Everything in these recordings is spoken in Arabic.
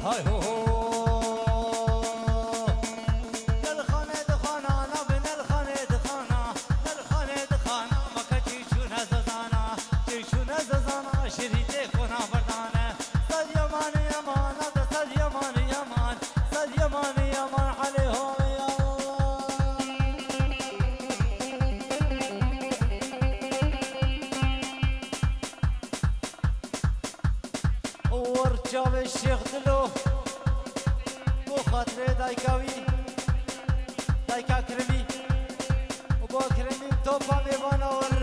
هاي هو للخانة دخانا نبن الخانة دخانا للخانة دخانا ما كتشونا ززانا تشونا ززانا شريتي كنا بردانا صد يمان يمان هذا صد يمان يمان صد يمان يمان عليهم يا ورجاب الشيخ دلو بو خاطر دايكاوي دايكا كرمي وبو كرمي توبا ميوانا ور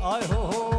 اي هو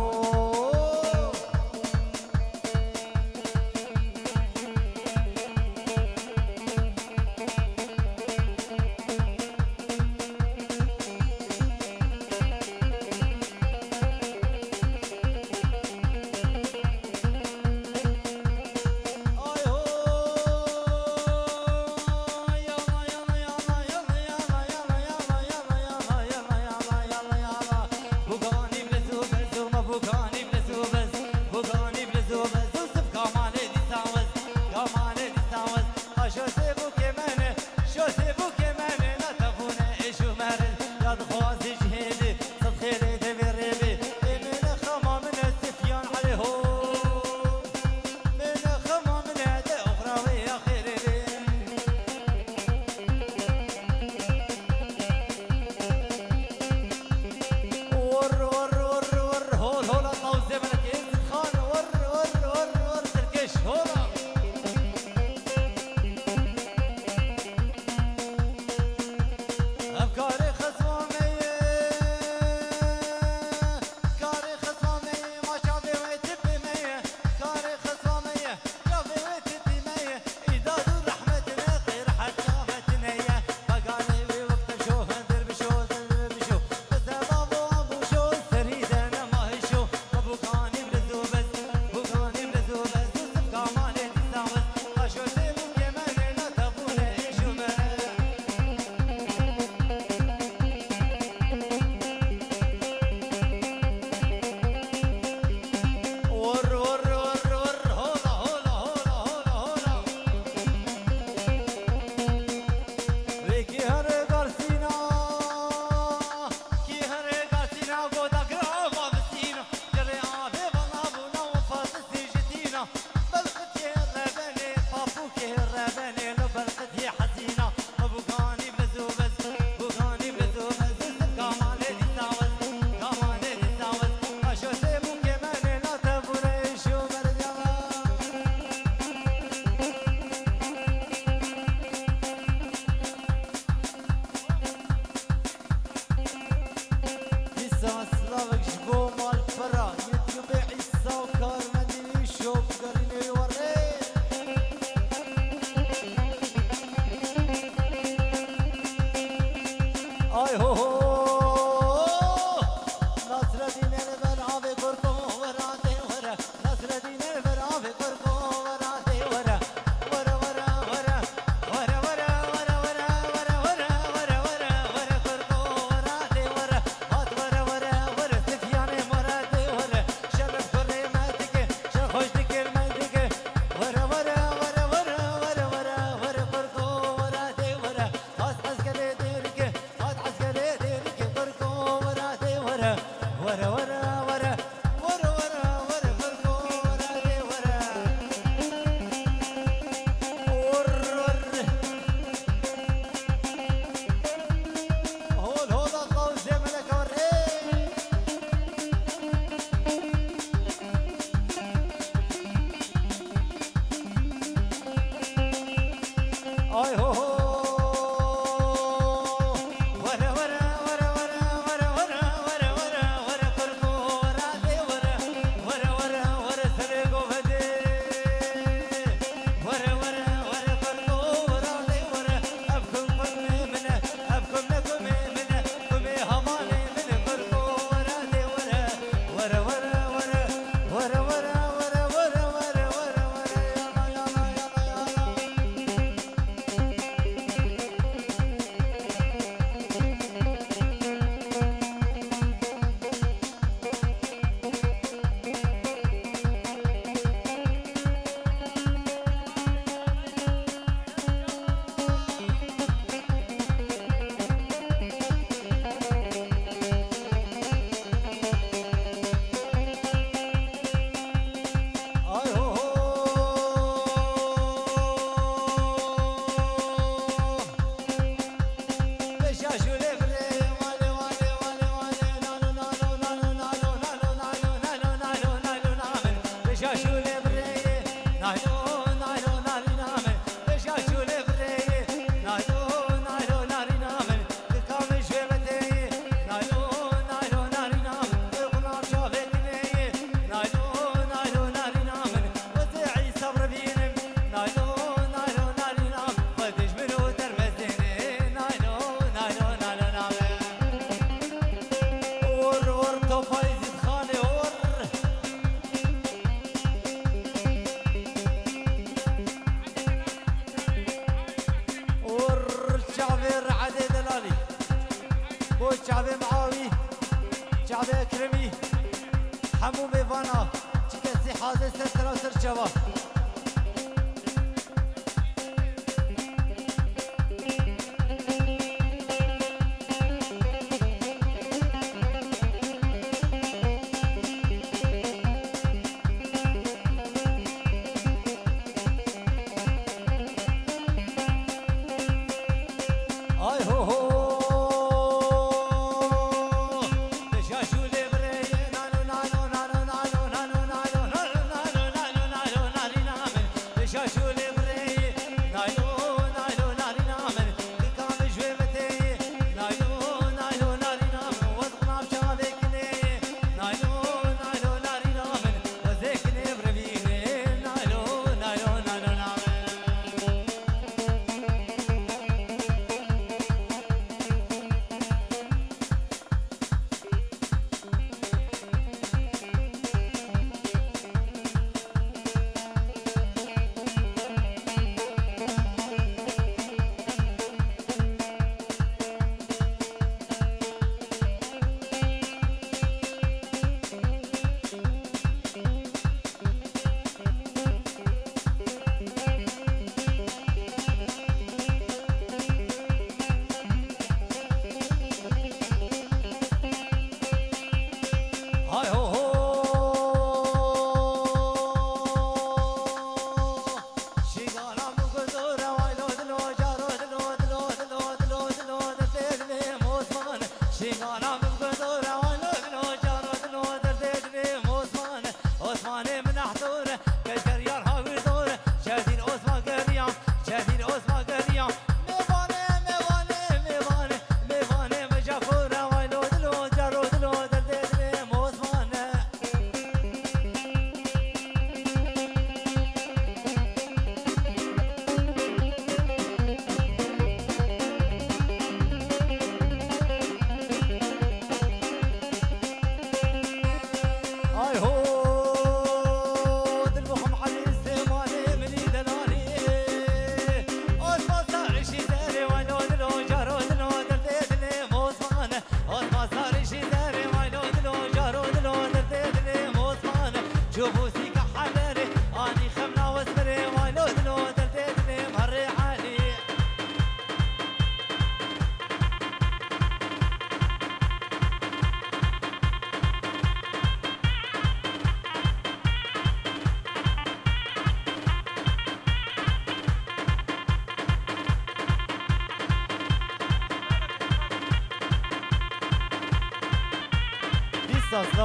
جعبه رعد دلالي بو جعبه معاوي جعبه اكرمي حمو ميفانا چكسي حاضر سترا سر جوا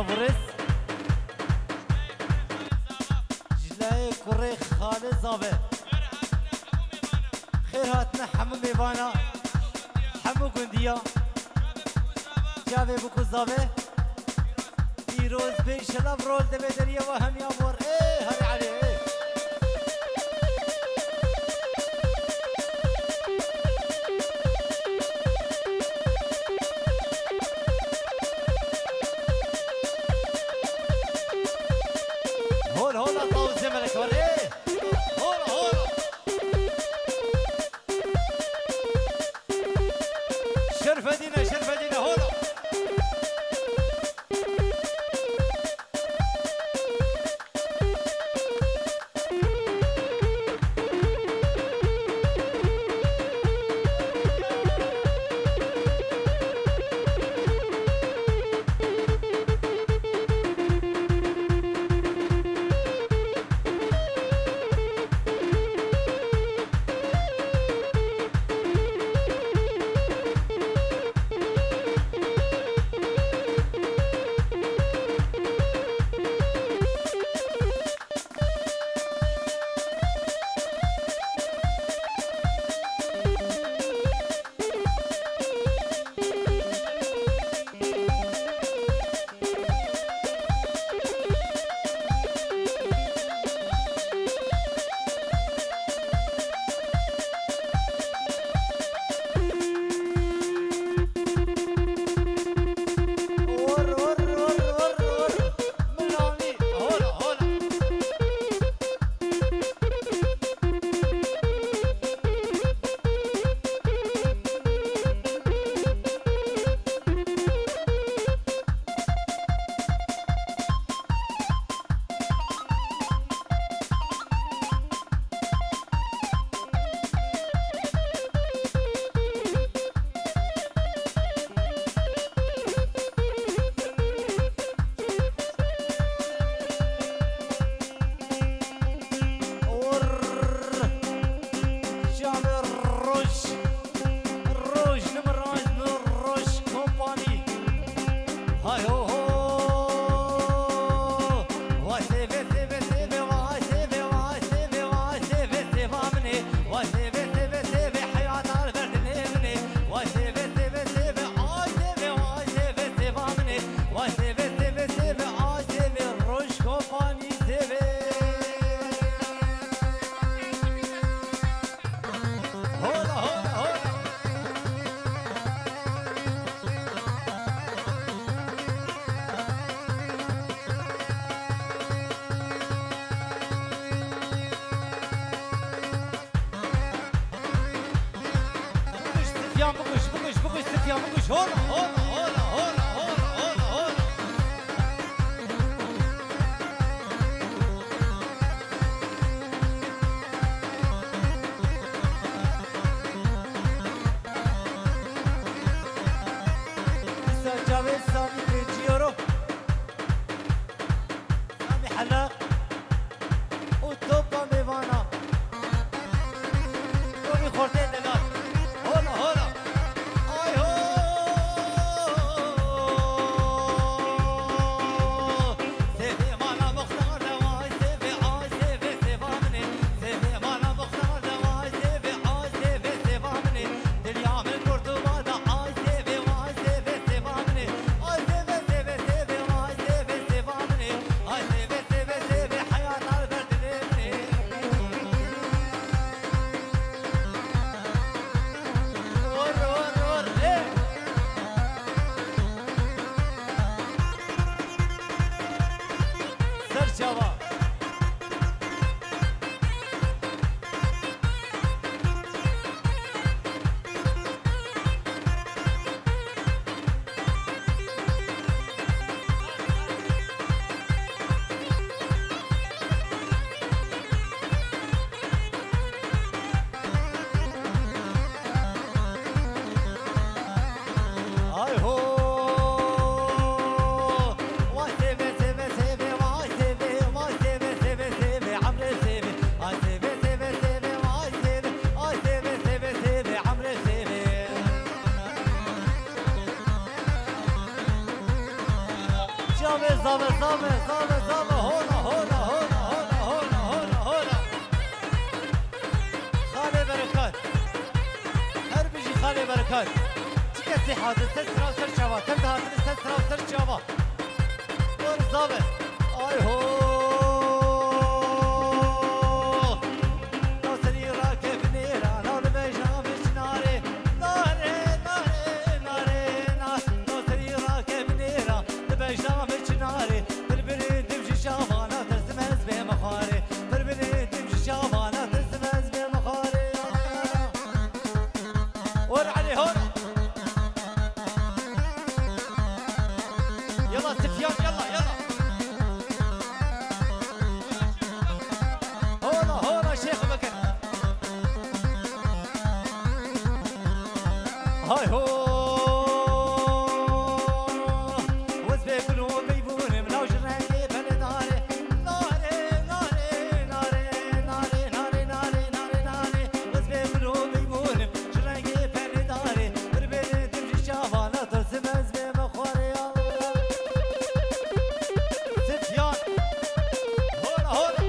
نورس جلای کوری خالد زاوه خیر هاتنا حمو میوانا حمو گندیا جاوه بکو زاوه پیروز به شلاب رول دبه دریا و همی آمور هری علی سفيان بكش بكش بكش سفيان بكش هولا هولا هولا هولا هولا هولا هولا جاوید سامی پیچیارو سامی حلاق و توپا میوانا روی خورده دلال هولا هولا آی هو سیفی مانا مختار دوای سیفی آی سیفی سیفا منی سیفی مانا مختار دوای سیفی آی سیفی سیفا منی دلیام الکردوبا دا آی سیفی وای سیفی سیفا منی آی سیفی سیفی سیفی وای سیفی سیفا منی آی سیفی سیفی سیفی حیات البرد منی ور ور ور ايه سر جواب آی هو وای سیفی سیفی سیفی وای سیفی وای سیفی سیفی سیفی عمرو سیفی آی سیفی سیفی سیفی وای سیفی آی سیفی سیفی سیفی عمرو سیفی جامه زامه زامه زامه زامه هولا هولا هولا هولا هولا هولا هولا خاله برکات هر بیجی خاله برکات كسي حاضر تسرى وسر شوا تم حاضر تسرى وسر شوا ور ظابط اي هو ناصري راكب نيرا نار بيجام ناري ناري ناري ناري ناصري راكب نيرا بيجام ناري بربري تمشي شافانا تزمز بمخاري بربري تمشي شافانا تزمز بمخاري ور علي هون يلا سفيان يلا يلا هولا هولا شيخ بكر هاي هو وزبي بلو بيبون ملاو جراني بني ناري ناري ناري ناري ناري ناري ناري ناري ناري وزبي بلو بيبون جراني بني ناري بربي تمشي شافانا ترسم زبي مخوري سفيان هولا هولا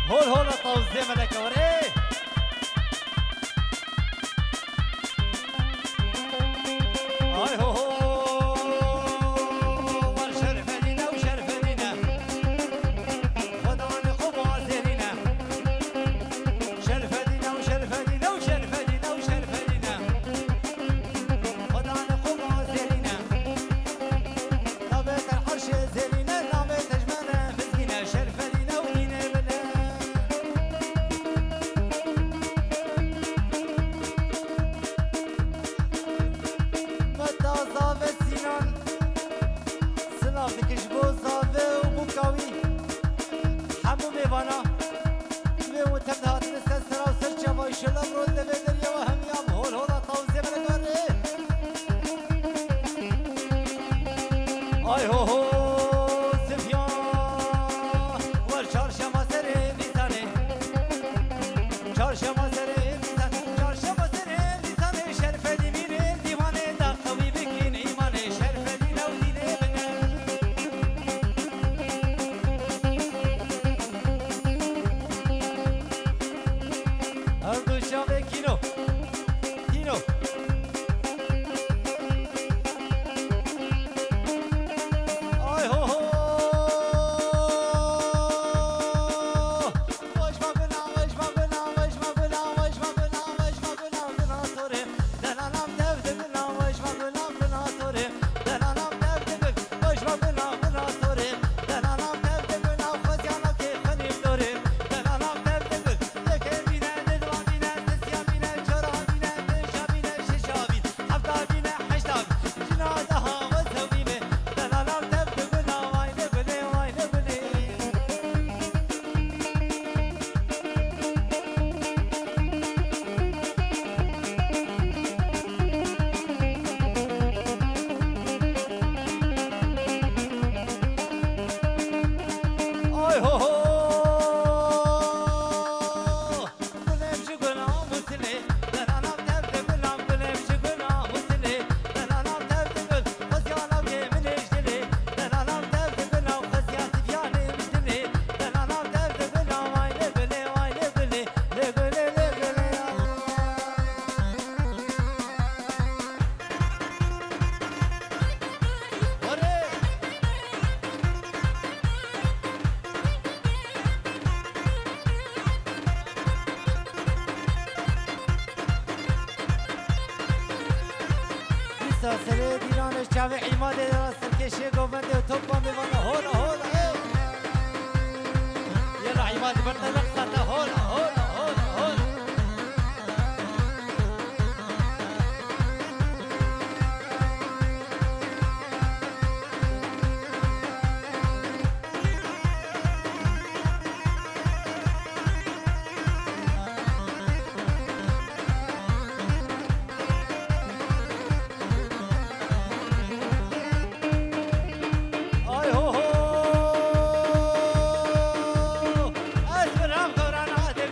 هول طاوزي ملكة وريه هاي هو والشرف لينا وشرف لينا خدعني قبعة زينينا شرف لينا وشرف لينا وشرف لينا وشرف لينا خدعني قبعة زينينا نبيت الحرش زينينا نبيت أجمالنا مسكينة شرف لينا ولينا بلا آی هو هو سفیان والچارشما سره میزنه چارشما سره میزنه چارشما سره میزنه شرف دی میره دیوانه دا قوی بکین ایمانه شرف دی نو دینه بنه هر دو شاوه کینو کینو سلسله دیرانش چاوه عماده دارد سرکشه گوبنده و توبان ببانده هولا هولا یلا عماده برده لقصته هولا هولا هولا هولا اسم رام دوران عادل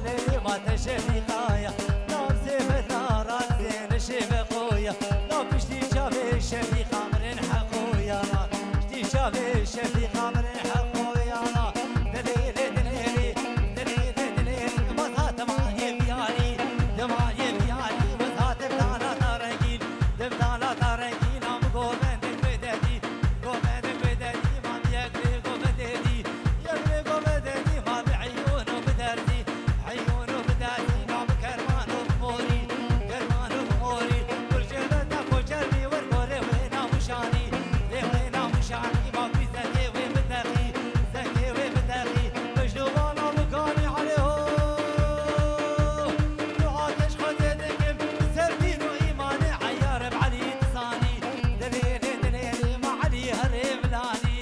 ليلي ما تشفي قايا نام سيفتنا راس زين شفي خويا لا بشتي شافي شفي قمر حقويا لا بشتي شافي شفي قمر حقويا لا دليلي دليلي دليلي دليلي وضعت معي بيالي دمعي بيالي وضعت بدانا ترقين دبدانا ترقين عم قومندك بددي قومندك بددي ما بيقري قومندي يقري قومندي ما بعيونه بدردي عيونه بدردي نام كرمانه بموري كرمانه بموري والجبلة كوجرني والقوري وينا مشاني وينا مشاني ما في زكي وين بدري زكي وين بدري مجنوبانا مكاني عليه نعاكش خدتكم سردين وإيماني عيار بعلي لساني دليلي دليلي ما علي هرملاني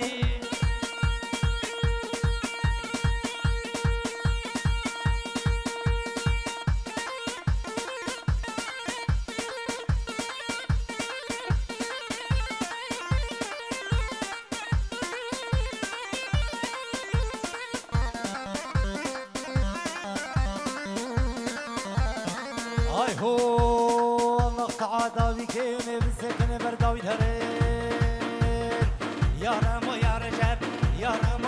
هاي هو مقطع داوي كيمي بالسكن برداوي الهرين يا رام ويا رجب يا رام